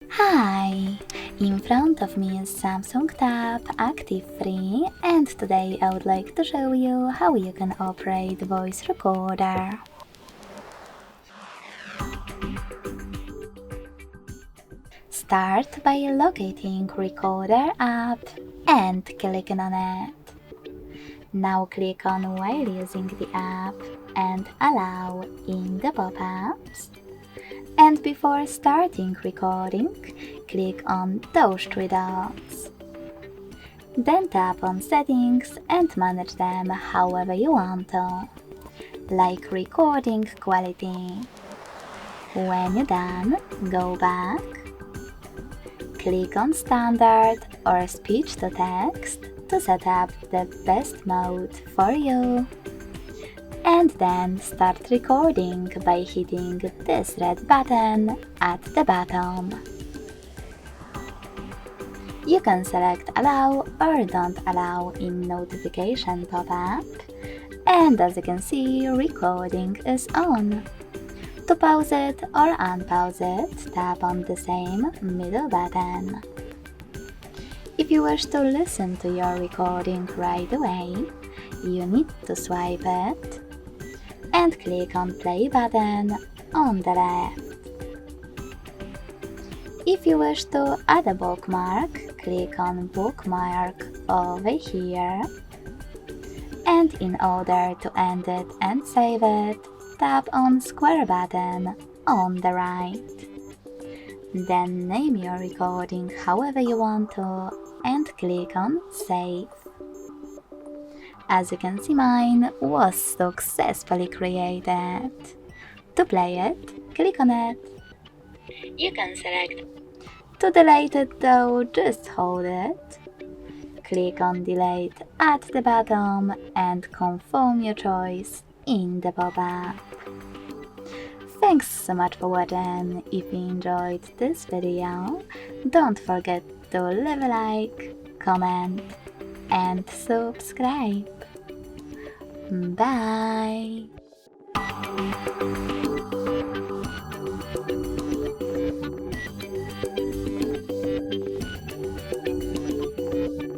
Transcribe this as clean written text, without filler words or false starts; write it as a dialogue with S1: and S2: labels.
S1: Hi! In front of me is Samsung Tab Active 3 and today I would like to show you how you can operate voice recorder. Start by locating Recorder app and clicking on it. Now click on while using the app and allow in the pop-ups. And before starting recording, click on those three dots. Then tap on settings and manage them however you want to, like recording quality. When you're done, go back. Click on standard or speech to text to set up the best mode for you. And then start recording by hitting this red button at the bottom. You can select allow or don't allow in notification pop-up, and as you can see, recording is on. To pause it or unpause it, tap on the same middle button. If you wish to listen to your recording right away, you need to swipe it and click on play button on the left. If you wish to add a bookmark, click on bookmark over here. And in order to end it and save it, tap on square button on the right. Then name your recording however you want to and click on save. As you can see, mine was successfully created. To play it, click on it. You can select. To delete it though, just hold it. Click on delete at the bottom and confirm your choice in the pop-up. Thanks so much for watching. If you enjoyed this video, don't forget to leave a like, comment and subscribe. Bye!